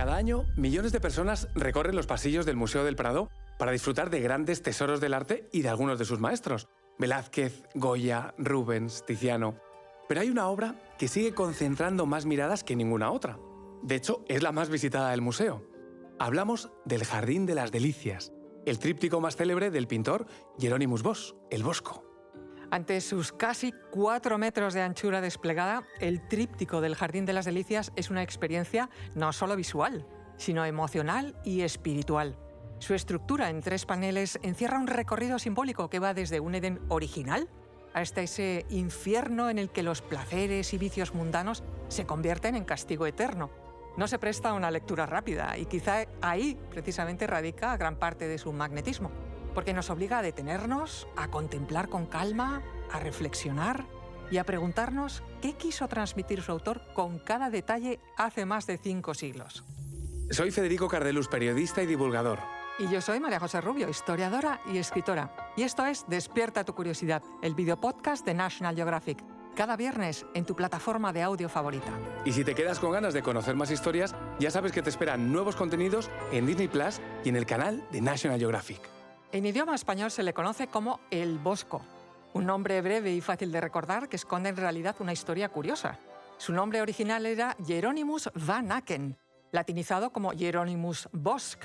Cada año, millones de personas recorren los pasillos del Museo del Prado para disfrutar de grandes tesoros del arte y de algunos de sus maestros: Velázquez, Goya, Rubens, Tiziano. Pero hay una obra que sigue concentrando más miradas que ninguna otra. De hecho, es la más visitada del museo. Hablamos del Jardín de las Delicias, el tríptico más célebre del pintor Hieronymus Bosch, el Bosco. Ante sus casi 4 metros de anchura desplegada, el tríptico del Jardín de las Delicias es una experiencia no solo visual, sino emocional y espiritual. Su estructura en 3 paneles encierra un recorrido simbólico que va desde un Edén original hasta ese infierno en el que los placeres y vicios mundanos se convierten en castigo eterno. No se presta a una lectura rápida y quizá ahí precisamente radica gran parte de su magnetismo, porque nos obliga a detenernos, a contemplar con calma, a reflexionar y a preguntarnos qué quiso transmitir su autor con cada detalle hace más de 5 siglos. Soy Federico Cardelus, periodista y divulgador. Y yo soy María José Rubio, historiadora y escritora. Y esto es Despierta tu curiosidad, el videopodcast de National Geographic. Cada viernes en tu plataforma de audio favorita. Y si te quedas con ganas de conocer más historias, ya sabes que te esperan nuevos contenidos en Disney Plus y en el canal de National Geographic. En idioma español se le conoce como el Bosco, un nombre breve y fácil de recordar que esconde en realidad una historia curiosa. Su nombre original era Hieronymus van Aken, latinizado como Hieronymus Bosch.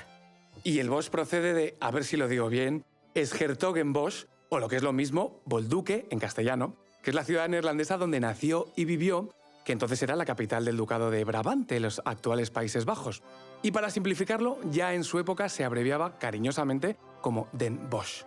Y el Bosch procede de, a ver si lo digo bien, Schertogenbosch, o lo que es lo mismo, Bolduque en castellano, que es la ciudad neerlandesa donde nació y vivió, que entonces era la capital del ducado de Brabante, los actuales Países Bajos. Y para simplificarlo, ya en su época se abreviaba cariñosamente como Den Bosch.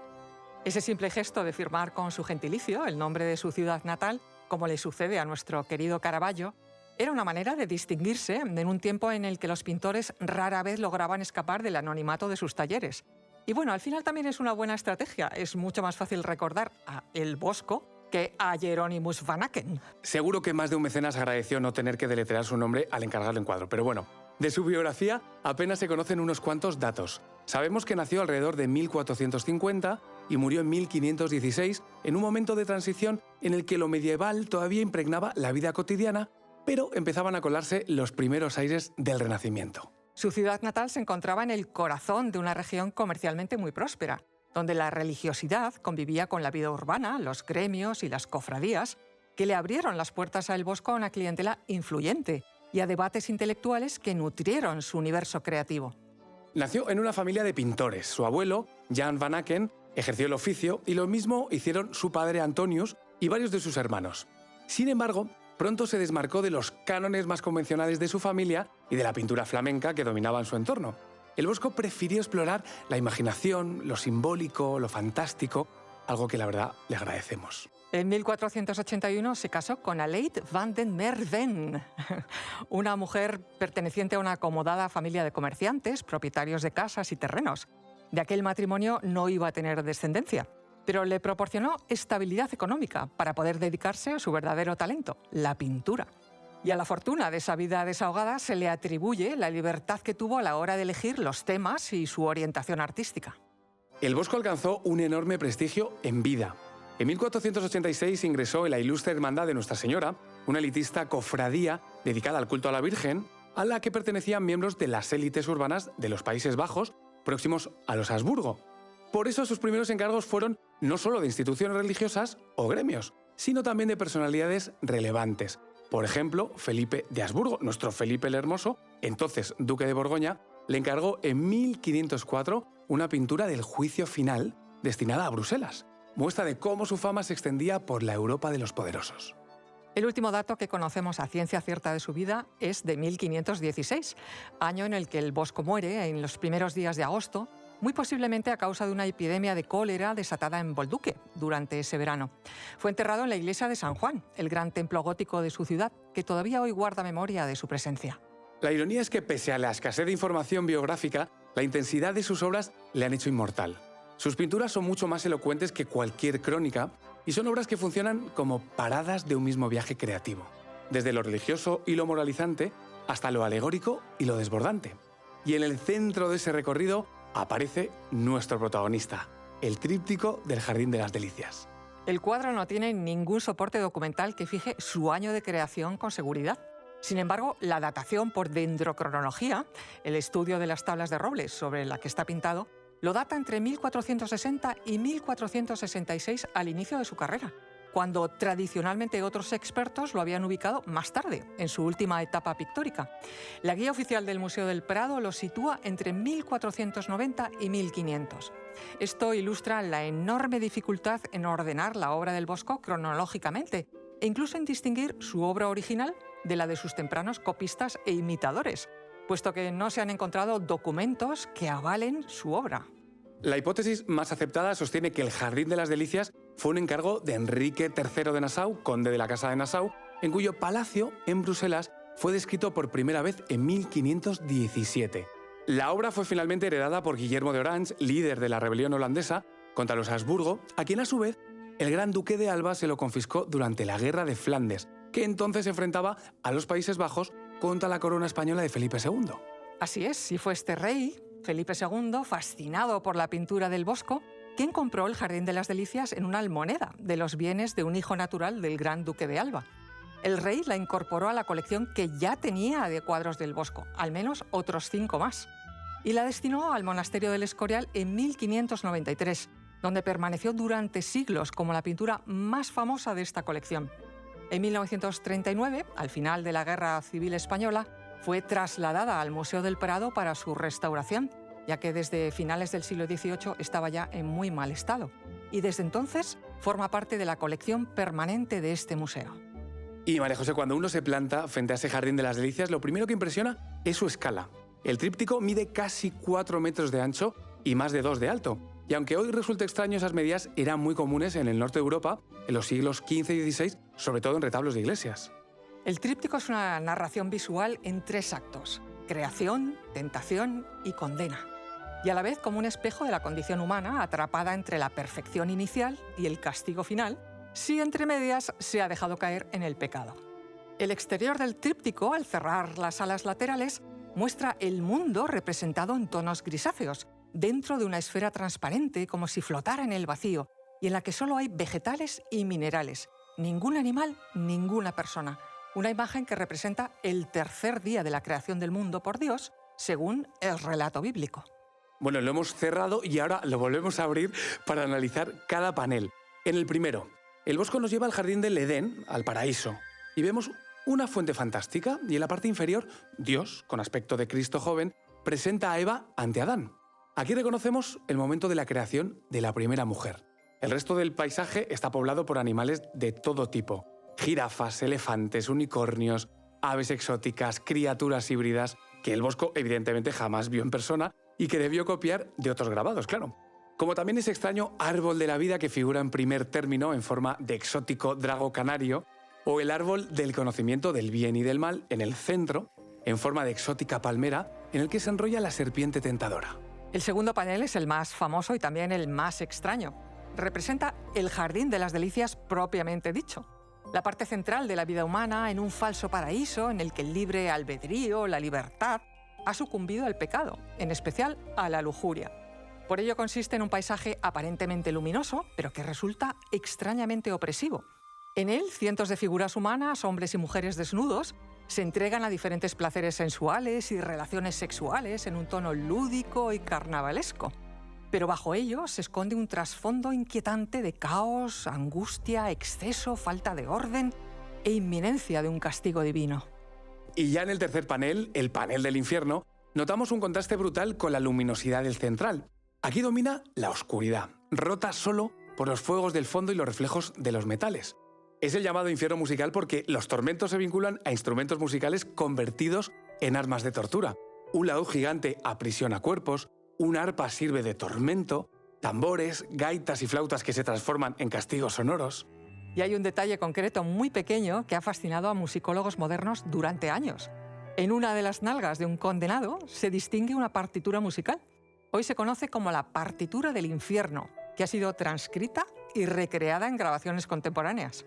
Ese simple gesto de firmar con su gentilicio el nombre de su ciudad natal, como le sucede a nuestro querido Caravaggio, era una manera de distinguirse en un tiempo en el que los pintores rara vez lograban escapar del anonimato de sus talleres. Y bueno, al final también es una buena estrategia. Es mucho más fácil recordar a El Bosco que a Hieronymus van Aken. Seguro que más de un mecenas agradeció no tener que deletrear su nombre al encargarle un cuadro, pero bueno, de su biografía apenas se conocen unos cuantos datos. Sabemos que nació alrededor de 1450 y murió en 1516, en un momento de transición en el que lo medieval todavía impregnaba la vida cotidiana, pero empezaban a colarse los primeros aires del Renacimiento. Su ciudad natal se encontraba en el corazón de una región comercialmente muy próspera, donde la religiosidad convivía con la vida urbana, los gremios y las cofradías, que le abrieron las puertas a El Bosco a una clientela influyente y a debates intelectuales que nutrieron su universo creativo. Nació en una familia de pintores. Su abuelo, Jan van Aken, ejerció el oficio y lo mismo hicieron su padre Antonius y varios de sus hermanos. Sin embargo, pronto se desmarcó de los cánones más convencionales de su familia y de la pintura flamenca que dominaba en su entorno. El Bosco prefirió explorar la imaginación, lo simbólico, lo fantástico, algo que la verdad le agradecemos. En 1481 se casó con Aleid van den Merwen, una mujer perteneciente a una acomodada familia de comerciantes, propietarios de casas y terrenos. De aquel matrimonio no iba a tener descendencia, pero le proporcionó estabilidad económica para poder dedicarse a su verdadero talento, la pintura. Y a la fortuna de esa vida desahogada se le atribuye la libertad que tuvo a la hora de elegir los temas y su orientación artística. El Bosco alcanzó un enorme prestigio en vida. En 1486 ingresó en la Ilustre Hermandad de Nuestra Señora, una elitista cofradía dedicada al culto a la Virgen, a la que pertenecían miembros de las élites urbanas de los Países Bajos, próximos a los Habsburgo. Por eso sus primeros encargos fueron no solo de instituciones religiosas o gremios, sino también de personalidades relevantes. Por ejemplo, Felipe de Habsburgo, nuestro Felipe el Hermoso, entonces duque de Borgoña, le encargó en 1504 una pintura del Juicio Final destinada a Bruselas, muestra de cómo su fama se extendía por la Europa de los poderosos. El último dato que conocemos a ciencia cierta de su vida es de 1516, año en el que el Bosco muere en los primeros días de agosto, muy posiblemente a causa de una epidemia de cólera desatada en Bolduque durante ese verano. Fue enterrado en la iglesia de San Juan, el gran templo gótico de su ciudad, que todavía hoy guarda memoria de su presencia. La ironía es que, pese a la escasez de información biográfica, la intensidad de sus obras le han hecho inmortal. Sus pinturas son mucho más elocuentes que cualquier crónica y son obras que funcionan como paradas de un mismo viaje creativo, desde lo religioso y lo moralizante hasta lo alegórico y lo desbordante. Y en el centro de ese recorrido aparece nuestro protagonista, el tríptico del Jardín de las Delicias. El cuadro no tiene ningún soporte documental que fije su año de creación con seguridad. Sin embargo, la datación por dendrocronología, el estudio de las tablas de roble sobre la que está pintado, lo data entre 1460 y 1466 al inicio de su carrera, cuando tradicionalmente otros expertos lo habían ubicado más tarde, en su última etapa pictórica. La guía oficial del Museo del Prado lo sitúa entre 1490 y 1500. Esto ilustra la enorme dificultad en ordenar la obra del Bosco cronológicamente e incluso en distinguir su obra original de la de sus tempranos copistas e imitadores, puesto que no se han encontrado documentos que avalen su obra. La hipótesis más aceptada sostiene que el Jardín de las Delicias fue un encargo de Enrique III de Nassau, conde de la Casa de Nassau, en cuyo palacio, en Bruselas, fue descrito por primera vez en 1517. La obra fue finalmente heredada por Guillermo de Orange, líder de la rebelión holandesa contra los Habsburgo, a quien a su vez el gran duque de Alba se lo confiscó durante la Guerra de Flandes, que entonces se enfrentaba a los Países Bajos contra la corona española de Felipe II. Así es, y fue este rey, Felipe II, fascinado por la pintura del Bosco, quien compró el Jardín de las Delicias en una almoneda de los bienes de un hijo natural del gran duque de Alba. El rey la incorporó a la colección que ya tenía de cuadros del Bosco, al menos otros 5 más, y la destinó al monasterio del Escorial en 1593, donde permaneció durante siglos como la pintura más famosa de esta colección. En 1939, al final de la Guerra Civil Española, fue trasladada al Museo del Prado para su restauración, ya que desde finales del siglo XVIII estaba ya en muy mal estado, y desde entonces forma parte de la colección permanente de este museo. Y María José, cuando uno se planta frente a ese Jardín de las Delicias, lo primero que impresiona es su escala. El tríptico mide casi 4 metros de ancho y más de 2 de alto. Y aunque hoy resulta extraño, esas medidas eran muy comunes en el norte de Europa en los siglos XV y XVI, sobre todo en retablos de iglesias. El tríptico es una narración visual en 3 actos: creación, tentación y condena, y a la vez como un espejo de la condición humana atrapada entre la perfección inicial y el castigo final, si entre medias se ha dejado caer en el pecado. El exterior del tríptico, al cerrar las alas laterales, muestra el mundo representado en tonos grisáceos, dentro de una esfera transparente como si flotara en el vacío, y en la que solo hay vegetales y minerales, ningún animal, ninguna persona. Una imagen que representa el tercer día de la creación del mundo por Dios, según el relato bíblico. Bueno, lo hemos cerrado y ahora lo volvemos a abrir para analizar cada panel. En el primero, el Bosco nos lleva al jardín del Edén, al paraíso, y vemos una fuente fantástica y en la parte inferior, Dios, con aspecto de Cristo joven, presenta a Eva ante Adán. Aquí reconocemos el momento de la creación de la primera mujer. El resto del paisaje está poblado por animales de todo tipo: jirafas, elefantes, unicornios, aves exóticas, criaturas híbridas, que el Bosco evidentemente jamás vio en persona y que debió copiar de otros grabados, claro. Como también ese extraño árbol de la vida que figura en primer término en forma de exótico drago canario, o el árbol del conocimiento del bien y del mal en el centro, en forma de exótica palmera, en el que se enrolla la serpiente tentadora. El segundo panel es el más famoso y también el más extraño. Representa el Jardín de las Delicias propiamente dicho. La parte central de la vida humana en un falso paraíso en el que el libre albedrío, la libertad, ha sucumbido al pecado, en especial a la lujuria. Por ello consiste en un paisaje aparentemente luminoso, pero que resulta extrañamente opresivo. En él, cientos de figuras humanas, hombres y mujeres desnudos, se entregan a diferentes placeres sensuales y relaciones sexuales en un tono lúdico y carnavalesco. Pero bajo ello se esconde un trasfondo inquietante de caos, angustia, exceso, falta de orden e inminencia de un castigo divino. Y ya en el tercer panel, el panel del infierno, notamos un contraste brutal con la luminosidad del central. Aquí domina la oscuridad, rota solo por los fuegos del fondo y los reflejos de los metales. Es el llamado infierno musical porque los tormentos se vinculan a instrumentos musicales convertidos en armas de tortura. Un laúd gigante aprisiona cuerpos, un arpa sirve de tormento, tambores, gaitas y flautas que se transforman en castigos sonoros. Y hay un detalle concreto muy pequeño que ha fascinado a musicólogos modernos durante años. En una de las nalgas de un condenado se distingue una partitura musical. Hoy se conoce como la partitura del infierno, que ha sido transcrita y recreada en grabaciones contemporáneas.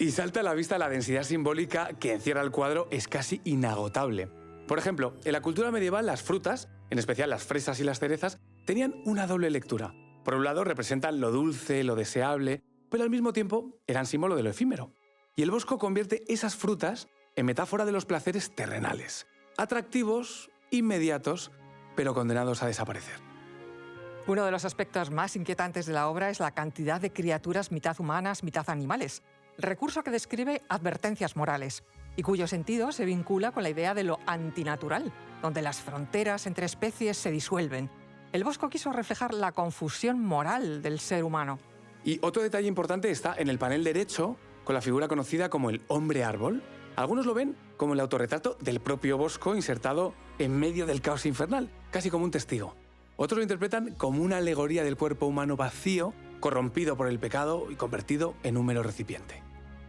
Y salta a la vista la densidad simbólica que encierra el cuadro, es casi inagotable. Por ejemplo, en la cultura medieval las frutas, en especial las fresas y las cerezas, tenían una doble lectura. Por un lado representan lo dulce, lo deseable, pero al mismo tiempo eran símbolo de lo efímero. Y el Bosco convierte esas frutas en metáfora de los placeres terrenales, atractivos, inmediatos, pero condenados a desaparecer. Uno de los aspectos más inquietantes de la obra es la cantidad de criaturas mitad humanas, mitad animales, recurso que describe advertencias morales y cuyo sentido se vincula con la idea de lo antinatural, donde las fronteras entre especies se disuelven. El Bosco quiso reflejar la confusión moral del ser humano. Y otro detalle importante está en el panel derecho, con la figura conocida como el hombre árbol. Algunos lo ven como el autorretrato del propio Bosco insertado en medio del caos infernal, casi como un testigo. Otros lo interpretan como una alegoría del cuerpo humano vacío, corrompido por el pecado y convertido en un mero recipiente.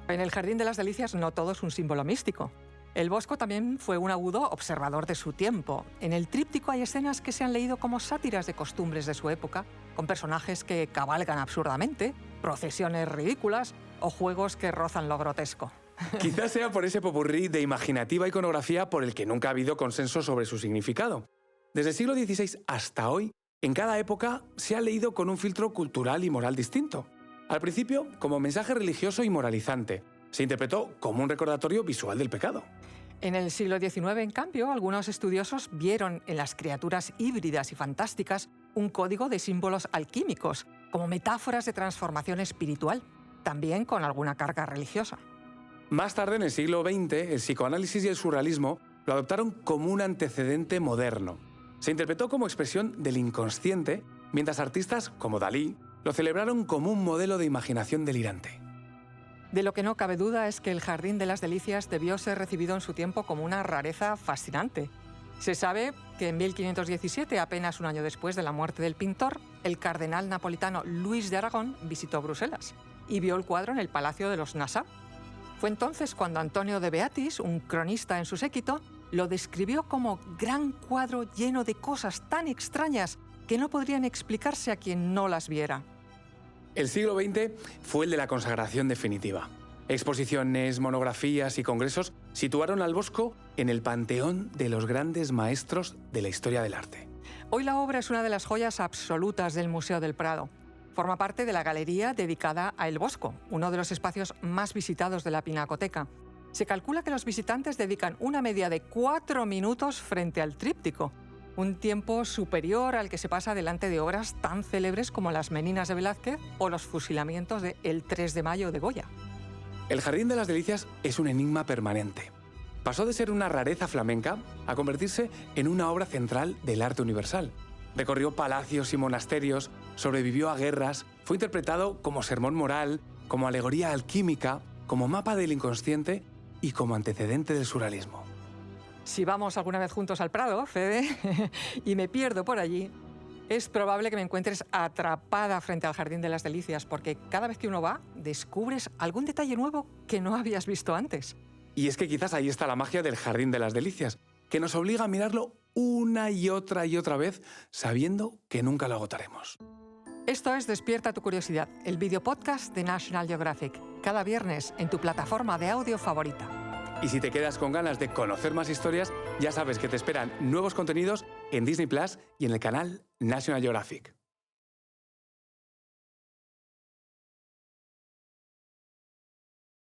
En el Jardín de las Delicias no todo es un símbolo místico. El Bosco también fue un agudo observador de su tiempo. En el tríptico hay escenas que se han leído como sátiras de costumbres de su época, con personajes que cabalgan absurdamente, procesiones ridículas o juegos que rozan lo grotesco. Quizás sea por ese popurrí de imaginativa iconografía por el que nunca ha habido consenso sobre su significado. Desde el siglo XVI hasta hoy, en cada época se ha leído con un filtro cultural y moral distinto. Al principio, como mensaje religioso y moralizante, se interpretó como un recordatorio visual del pecado. En el siglo XIX, en cambio, algunos estudiosos vieron en las criaturas híbridas y fantásticas un código de símbolos alquímicos, como metáforas de transformación espiritual, también con alguna carga religiosa. Más tarde, en el siglo XX, el psicoanálisis y el surrealismo lo adoptaron como un antecedente moderno. Se interpretó como expresión del inconsciente, mientras artistas como Dalí lo celebraron como un modelo de imaginación delirante. De lo que no cabe duda es que el Jardín de las Delicias debió ser recibido en su tiempo como una rareza fascinante. Se sabe que en 1517, apenas un año después de la muerte del pintor, el cardenal napolitano Luis de Aragón visitó Bruselas y vio el cuadro en el Palacio de los Nassau. Fue entonces cuando Antonio de Beatis, un cronista en su séquito, lo describió como gran cuadro lleno de cosas tan extrañas que no podrían explicarse a quien no las viera. El siglo XX fue el de la consagración definitiva. Exposiciones, monografías y congresos situaron al Bosco en el panteón de los grandes maestros de la historia del arte. Hoy la obra es una de las joyas absolutas del Museo del Prado. Forma parte de la galería dedicada a El Bosco, uno de los espacios más visitados de la Pinacoteca. Se calcula que los visitantes dedican una media de 4 minutos frente al tríptico, un tiempo superior al que se pasa delante de obras tan célebres como Las Meninas de Velázquez o los fusilamientos de El 3 de mayo de Goya. El Jardín de las Delicias es un enigma permanente. Pasó de ser una rareza flamenca a convertirse en una obra central del arte universal. Recorrió palacios y monasterios, sobrevivió a guerras, fue interpretado como sermón moral, como alegoría alquímica, como mapa del inconsciente y como antecedente del surrealismo. Si vamos alguna vez juntos al Prado, Fede, y me pierdo por allí, es probable que me encuentres atrapada frente al Jardín de las Delicias, porque cada vez que uno va, descubres algún detalle nuevo que no habías visto antes. Y es que quizás ahí está la magia del Jardín de las Delicias, que nos obliga a mirarlo una y otra vez, sabiendo que nunca lo agotaremos. Esto es Despierta tu Curiosidad, el videopodcast de National Geographic, cada viernes en tu plataforma de audio favorita. Y si te quedas con ganas de conocer más historias, ya sabes que te esperan nuevos contenidos en Disney Plus y en el canal National Geographic.